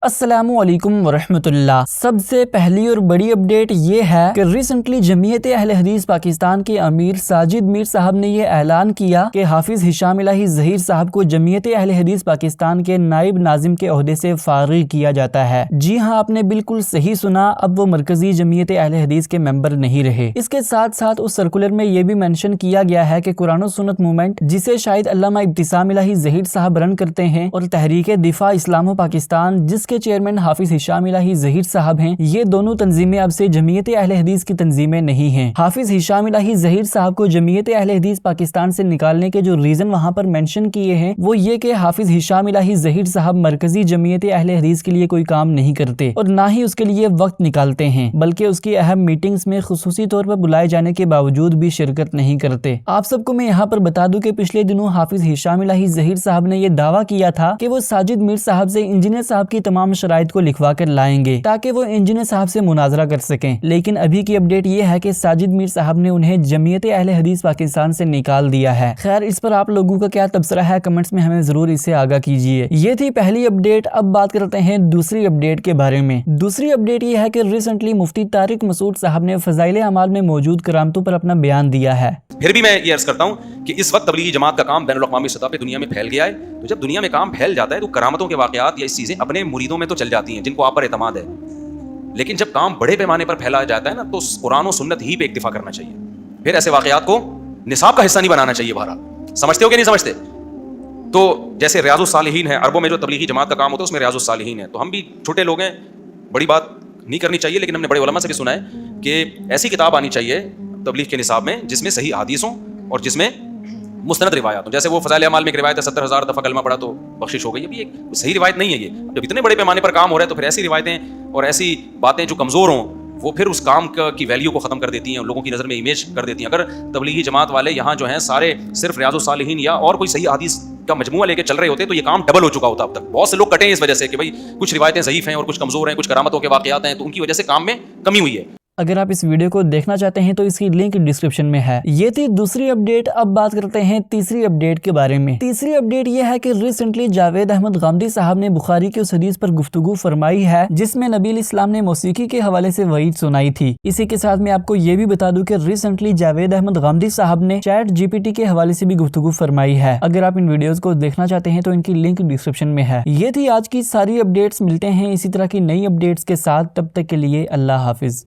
अस्सलामुअलैकुम वरहमतुल्लाह। सबसे पहली और बड़ी अपडेट ये है कि रिसेंटली जमीयत अहले हदीस पाकिस्तान के अमीर साजिद मीर साहब ने ये ऐलान किया कि हाफिज हिशाम इलाही ज़हीर साहब को जमीयत अहले हदीस पाकिस्तान के नाइब नाजिम के ओहदे से फारिग किया जाता है। जी हाँ, आपने बिल्कुल सही सुना, अब वो मरकजी जमीयत अहले हदीस के मेंबर नहीं रहे। इसके साथ साथ उस सर्कुलर में ये भी मेंशन किया गया है कि कुरान और सुन्नत मूवमेंट, जिसे शायद अल्लामा इब्तिसाम इलाही ज़हीर साहब रन करते हैं, और तहरीक दिफा इस्लाम पाकिस्तान जिसके चेयरमैन हाफिज हिशाम इलाही ज़हीर साहब हैं, ये दोनों तंजीमें अब से जमीयत अहले हदीस की तंजीमें नहीं हैं। हाफिज हिशाम इलाही ज़हीर साहब को जमीयत अहले हदीस पाकिस्तान से निकालने के जो रीजन वहाँ पर मेंशन किए हैं वो ये कि हाफिज हिशाम इलाही ज़हीर साहब मरकजी जमीयत अहले हदीस के लिए कोई काम नहीं करते और ना ही उसके लिए वक्त निकालते हैं, बल्कि उसकी अहम मीटिंग्स में खुसूसी तौर पर बुलाए जाने के बावजूद भी शिरकत नहीं करते। आप सबको मैं यहाँ पर बता दूं कि पिछले दिनों हाफिज हिशाम इलाही ज़हीर साहब ने यह दावा किया था कि वो साजिद मीर साहब से इंजीनियर साहब की तमाम शराइत को लिखवा कर लाएंगे ताकि वो इंजीनियर साहब से मुनाजरा कर सकें, लेकिन अभी की अपडेट ये है कि साजिद मीर साहब ने उन्हें जमीयत अहले हदीस पाकिस्तान से निकाल दिया है। खैर, इस पर आप लोगों का क्या तबसरा है, कमेंट्स में हमें जरूर इससे आगाह कीजिए। ये थी पहली अपडेट। अब बात करते हैं दूसरी अपडेट के बारे में। दूसरी अपडेट ये है कि रिसेंटली मुफ्ती तारिक मसूद साहब ने फजाइल अमाल में मौजूद करामतों पर अपना बयान दिया है। फिर भी मैं ये अर्ज करता हूँ कि इस वक्त तबलीगी जमात का काम बैनुल अक़वामी सतह पे दुनिया में फैल गया है। तो जब दुनिया में काम फैल जाता है तो करामतों के वाक़यात या इस चीज़ें अपने मुरीदों में तो चल जाती हैं जिनको आप पर एतमाद है, लेकिन जब काम बड़े पैमाने पर फैलाया जाता है ना तो कुरान और सुन्नत ही पे इक्तिफा करना चाहिए। फिर ऐसे वाक़यात को निसाब का हिस्सा नहीं बनाना चाहिए। बहरहाल समझते हो कि नहीं समझते? तो जैसे रियाजुस सालिहीन है, अरबों में जो तबलीगी जमात का काम होता है उसमें रियाजुस सालिहीन है, तो हम भी छोटे लोग हैं, बड़ी बात नहीं करनी चाहिए, लेकिन हमने बड़े उलमा से भी सुना है कि ऐसी किताब आनी चाहिए तबलीग के निसाब में जिसमें सही हदीस हों और जिसमें मुस्तनद रिवायत हो। जैसे वो फज़ाइल अमाल में एक रिवायत है 70,000 दफ़ा कलमा पढ़ा तो बख्शिश हो गई, अभी एक सही रिवायत नहीं है ये। जब इतने बड़े पैमाने पर काम हो रहा है तो फिर ऐसी रिवायतें और ऐसी बातें जो कमज़ोर हों वो फिर उस काम की वैल्यू को ख़त्म कर देती हैं, लोगों की नज़र में इमेज कर देती हैं। अगर तबलीगी जमात वाले यहाँ जो हैं सारे सिर्फ रियाजुस सालिहीन या और कोई सही हदीस का मजमूआ लेके चल रहे होते तो ये काम डबल हो चुका होता अब तक। बहुत से लोग कटे हैं इस वजह से कि भाई कुछ रिवायतें ज़ईफ़ हैं और कुछ कमज़ोर हैं, कुछ करामतों के वाक़यात हैं, तो उनकी वजह से काम में कमी हुई है। अगर आप इस वीडियो को देखना चाहते हैं तो इसकी लिंक डिस्क्रिप्शन में है। ये थी दूसरी अपडेट। अब बात करते हैं तीसरी अपडेट के बारे में। तीसरी अपडेट ये है कि रिसेंटली जावेद अहमद गामदी साहब ने बुखारी की उस हदीस पर गुफ्तगू फरमाई है जिसमें नबी इस्लाम ने मौसीकी के हवाले से वईद सुनाई थी। इसी के साथ मैं आपको ये भी बता दूं कि रिसेंटली जावेद अहमद गामदी साहब ने चैट जीपीटी के हवाले से भी गुफ्तगू फरमाई है। अगर आप इन वीडियोस को देखना चाहते हैं तो इनकी लिंक डिस्क्रिप्शन में है। ये थी आज की सारी अपडेट्स। मिलते हैं इसी तरह की नई अपडेट्स के साथ, तब तक के लिए अल्लाह हाफिज।